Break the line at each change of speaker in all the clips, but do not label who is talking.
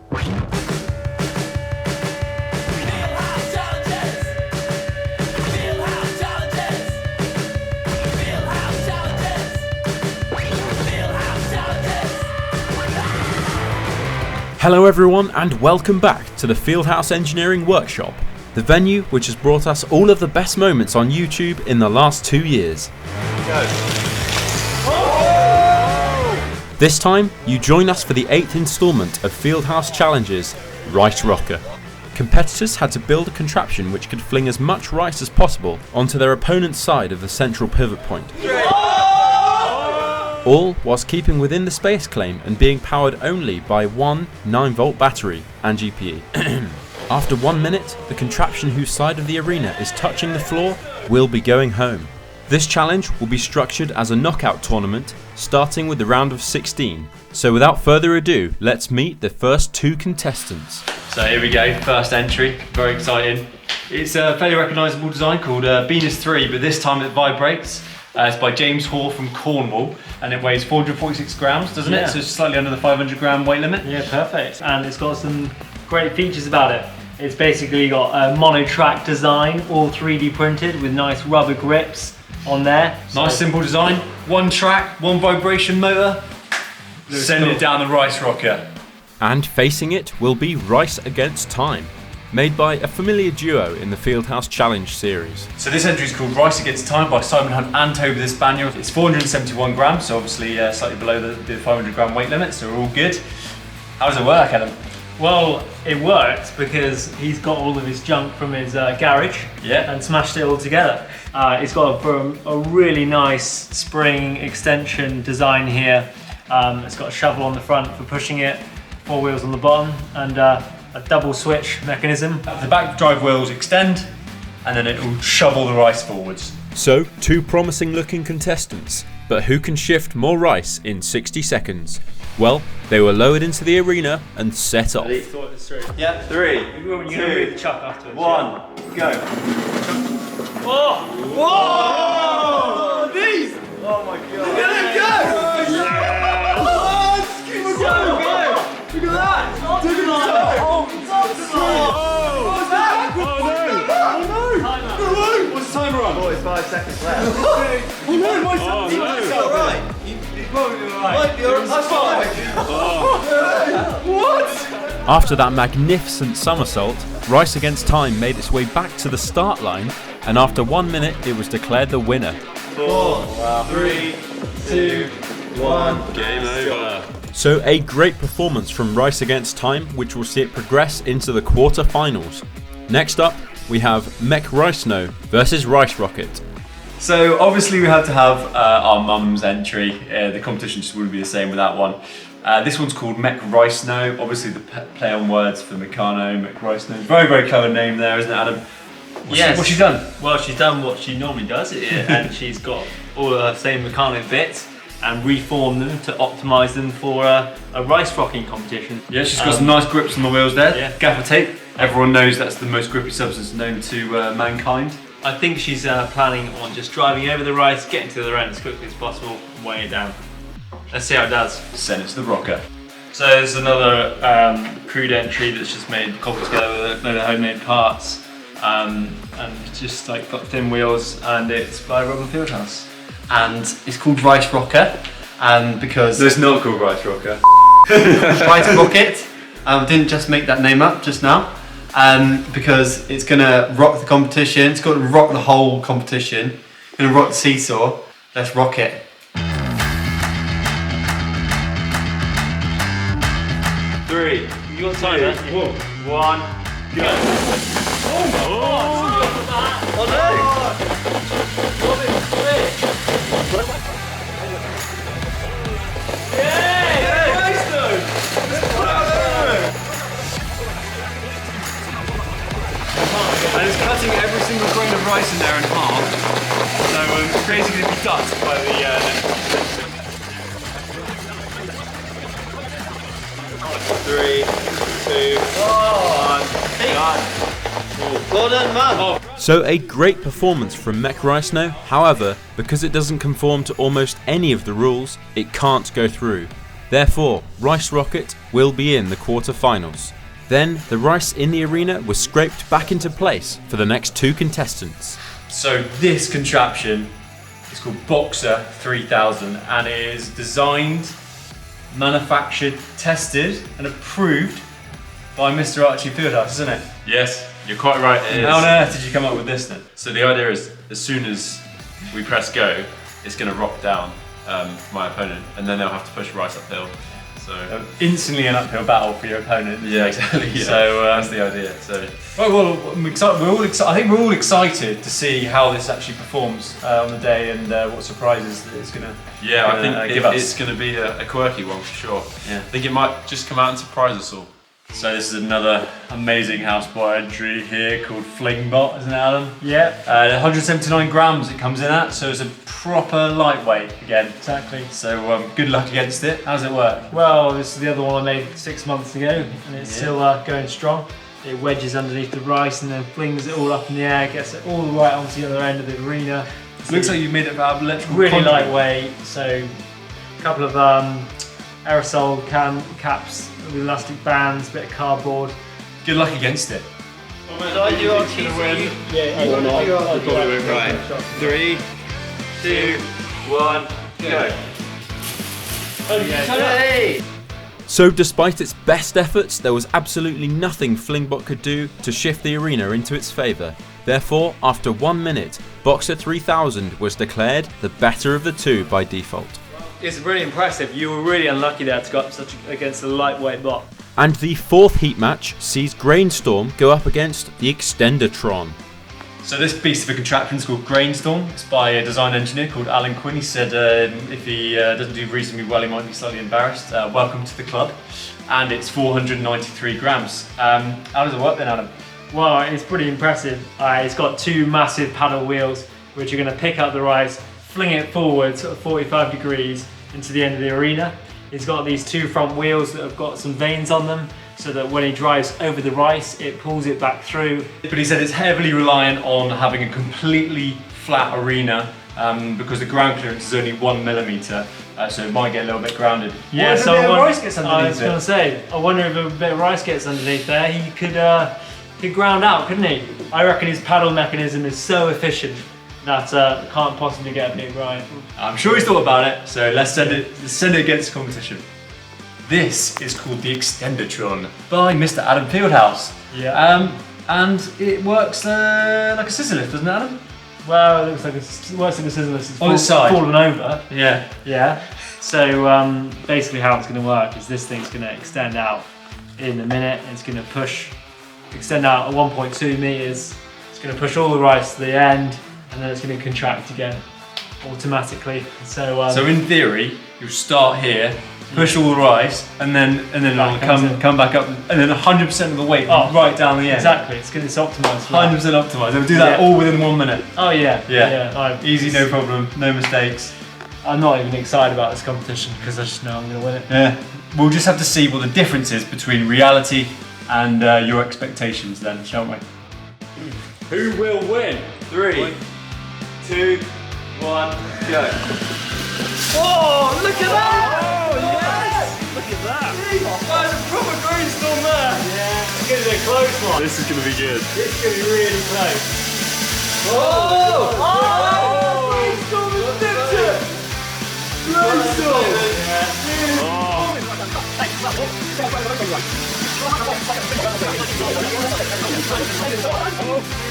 Fieldhouse Challenges! Fieldhouse Challenges! Fieldhouse Challenges! Fieldhouse Challenges!
Hello everyone and welcome back to the Fieldhouse Engineering Workshop, the venue which has brought us all of the best moments on YouTube in the last 2 years. This time, you join us for the 8th instalment of Fieldhouse Challenges, Rice Rocker. Competitors had to build a contraption which could fling as much rice as possible onto their opponent's side of the central pivot point. All whilst keeping within the space claim and being powered only by one 9-volt battery and GPE. After 1 minute, the contraption whose side of the arena is touching the floor will be going home. This challenge will be structured as a knockout tournament, starting with the round of 16. So without further ado, let's meet the first 2 contestants.
So here we go, first entry, very exciting. It's a fairly recognisable design called Venus 3, but this time it vibrates. It's by James Hoare from Cornwall, and it weighs 446 grams, doesn't it? So it's slightly under the 500 gram weight limit.
Yeah, perfect. And it's got some great features about it. It's basically got a mono-track design, all 3D printed with nice rubber grips on there.
Nice simple design, 1 track, 1 vibration motor. Send it down the rice rocker.
And facing it will be Rice Against Time, made by a familiar duo in the Fieldhouse Challenge series.
So this entry is called Rice Against Time by Simon Hunt and Toby the Spaniel. It's 471 grams, so obviously slightly below the 500 gram weight limit, so we're all good. How does it work, Adam?
Well, it worked because he's got all of his junk from his garage and smashed it all together. It's got a really nice spring extension design here. It's got a shovel on the front for pushing it, 4 wheels on the bottom, and a double switch mechanism.
The back drive wheels extend, and then it will shovel the rice forwards.
So, 2 promising looking contestants, but who can shift more rice in 60 seconds? Well, they were lowered into the arena and set off.
Yeah, 3,
You're gonna move the chuck afterwards.
1, go.
Oh!
Whoa! These! Oh my god. Look at them go! Yeah! Oh, just keep on going! Look at that! Look at that! Oh, what's that? Oh no! What's the timer on?
45 seconds left.
Oh no, my son's alright. He's probably alright. That's fine. What?
After that magnificent somersault, Rice Against Time made its way back to the start line, and after 1 minute it was declared the winner.
4, 3, 2, 1. Game over.
So a great performance from Rice Against Time, which will see it progress into the quarter-finals. Next up, we have Mech Rice Snow versus Rice Rocket.
So obviously we had to have our mum's entry. The competition just wouldn't be the same without one. This one's called Mech Rice Snow. Obviously the play on words for Meccano, Mech Rice Snow. Very, very clever name there, isn't it, Adam? What's she done?
Well, she's done what she normally does, and she's got all the same Meccano bits and reformed them to optimise them for a rice rocking competition.
Yeah, she's got some nice grips on the wheels there.
Yeah.
Gaffer tape. Everyone knows that's the most grippy substance known to mankind.
I think she's planning on just driving over the rice, getting to the other end as quickly as possible, and weighing it down. Let's see how it does.
Send it to the rocker.
So there's another crude entry that's just cobbled together with a load of homemade parts, and just like got thin wheels, and it's by Robin Fieldhouse.
And it's called Rice Rocker, because
It's not called Rice Rocker.
Rice Rocket didn't just make that name up just now, because it's gonna rock the competition. It's gonna rock the whole competition. It's gonna rock the seesaw. Let's rock it.
3,
You got time, man?
1, go. And it's cutting every single grain of rice in there in half. So it's basically going to be dust by the next. 3, 2, 1, done.
Well done, man.
So a great performance from Mech Rice Snow. However, because it doesn't conform to almost any of the rules, it can't go through. Therefore, Rice Rocket will be in the quarter-finals. Then, the rice in the arena was scraped back into place for the next 2 contestants.
So this contraption is called Boxer 3000 and it is designed, manufactured, tested and approved by Mr. Archie Fieldhouse, isn't it?
Yes, you're quite right. It is.
How on earth did you come up with this then?
So the idea is, as soon as we press go, it's going to rock down for my opponent, and then they'll have to push rice uphill. So
instantly an uphill battle for your opponent.
yeah, exactly. Yeah.
So
that's the idea. So
right, well, I'm excited. I think we're all excited to see how this actually performs on the day and what surprises that it's gonna.
I think
give us.
it's going to be a quirky one for sure.
Yeah.
I think it might just come out and surprise us all.
So this is another amazing houseboy entry here called Flingbot, isn't it, Adam?
Yeah.
179 grams it comes in at, so it's a proper lightweight again.
Exactly.
So good luck against it. How does it work?
Well, this is the other one I made 6 months ago, and it's still going strong. It wedges underneath the rice and then flings it all up in the air, gets it all the way onto the other end of the arena.
Looks like you made it out of electrical
really
conduit.
lightweight. So a couple of aerosol caps with elastic bands, bit of cardboard.
Good luck against it.
Right. 3, 2, 1, go.
So despite its best efforts, there was absolutely nothing Flingbot could do to shift the arena into its favour. Therefore, after 1 minute, Boxer 3000 was declared the better of the two by default.
It's really impressive. You were really unlucky there to go up against a lightweight bot.
And the 4th heat match sees Grainstorm go up against the Extendertron.
So this beast of a contraption is called Grainstorm. It's by a design engineer called Alan Quinn. He said if he doesn't do reasonably well, he might be slightly embarrassed. Welcome to the club. And it's 493 grams. How does it work then, Adam?
Well, it's pretty impressive. It's got 2 massive paddle wheels, which are going to pick up the rice, fling it forward sort of 45 degrees into the end of the arena. It's got these 2 front wheels that have got some vanes on them, so that when he drives over the rice, it pulls it back through.
But he said it's heavily reliant on having a completely flat arena because the ground clearance is only 1 millimetre, so it might get a little bit grounded.
Yeah,
what if
so
a bit of rice gets underneath
I was going to say, I wonder if a bit of rice gets underneath there, he could ground out, couldn't he? I reckon his paddle mechanism is so efficient that can't possibly get a big right.
I'm sure he's thought about it, so let's send it against the competition. This is called the Extendertron by Mr. Adam Fieldhouse.
Yeah.
And it works like a scissor lift, doesn't it, Adam?
Well, it looks like it works like a scissor lift. It's
On its side.
fallen over.
Yeah.
Yeah. So basically how it's going to work is this thing's going to extend out in a minute. It's going to extend out at 1.2 meters. It's going to push all the rice to the end, and then it's going to contract again automatically. So
in theory, you'll start here, push all the rice, and then it'll come back up, and then 100% of the weight right down the end.
Exactly. It's optimized.
100% optimized. It'll do that all within 1 minute.
Oh yeah.
Yeah. Easy, no problem, no mistakes.
I'm not even excited about this competition because I just know I'm going to win it.
Yeah. We'll just have to see what the difference is between reality and your expectations then, shan't we? Who will win? 3, 2, 1, go.
Oh, look at that! Oh, yes! Look at that! That's a proper Grainstorm there! Yeah. It's going to be a close one.
This is going to be good.
It's going to be really close.
Oh!
Oh! Grainstorm has dipped it! Grainstorm!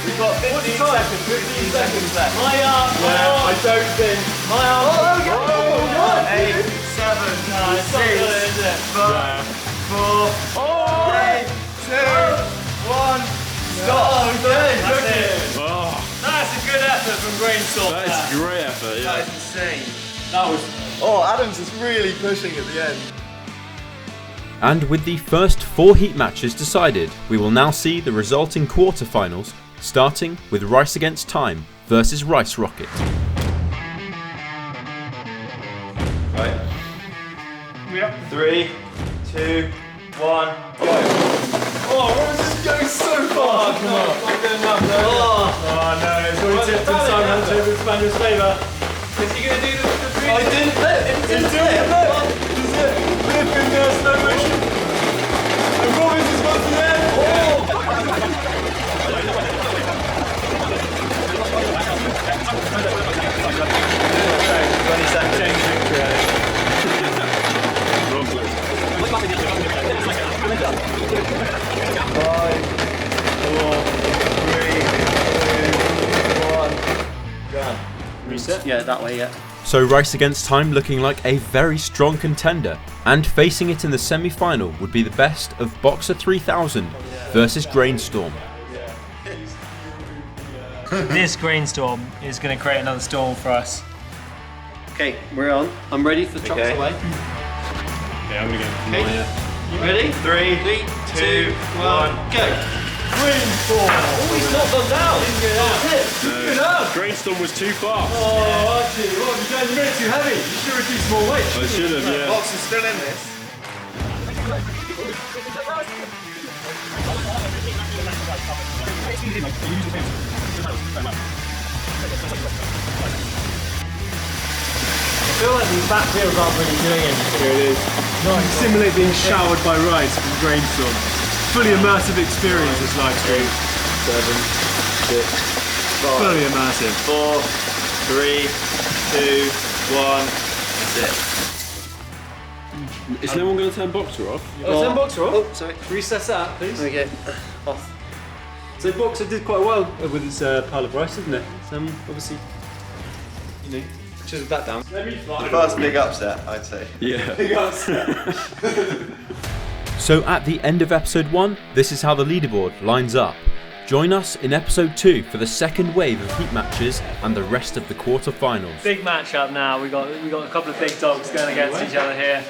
We've got 15 seconds left. My arm! I don't think. My arm! 8, 7, 6, 5, 4, 3, 2, 1. Stop! Okay, that's it. That's a good effort from Grainstorm.
That is a great effort, yeah.
That is insane.
That was...
Oh, Adam's is really pushing at the end.
And with the first 4 heat matches decided, we will now see the resulting quarterfinals, starting with Rice Against Time versus Rice Rocket.
Right.
Yep.
3, 2, 1, go.
Oh, where is this going so far?
Come on.
Not good enough, no.
Oh no, it's already tipped in Simon Hunter Spaniel's favour.
Is he going to do the I didn't flip. It didn't flip. Reset? Yeah, that way, yeah.
So Rice Against Time looking like a very strong contender, and facing it in the semi-final would be the best of Boxer 3000 versus Grainstorm.
This Grainstorm is going to create another storm for us.
Okay, we're on. I'm ready for chops away.
Okay, I'm gonna go.
Okay. You ready? 3, 2, 1, go!
Grainstorm!
Oh, he's not gone down!
Good up! Grainstorm was too fast.
Oh, actually, what, you're going a bit too heavy. You should reduce more weight.
I should have, yeah.
Box is still in this.
I feel like these back wheels aren't really doing anything.
Here it is.
Nice.
Simulate being showered by rice from Grainstorm. Fully immersive experience this live stream. 7, 6, 5. Fully immersive. 4, 3, 2, 1. That's it. Is no one going to turn Boxer off?
Oh, turn Boxer off?
Oh, sorry.
Recess that, please.
Okay, off.
So Boxer did quite well with its pile of rice, didn't it? Obviously, you know, chiseled that down.
The first big upset, I'd say.
Yeah.
Big upset.
So at the end of episode 1, this is how the leaderboard lines up. Join us in episode 2 for the second wave of heat matches and the rest of the quarterfinals.
Big match up now. We got a couple of big dogs going against each other here.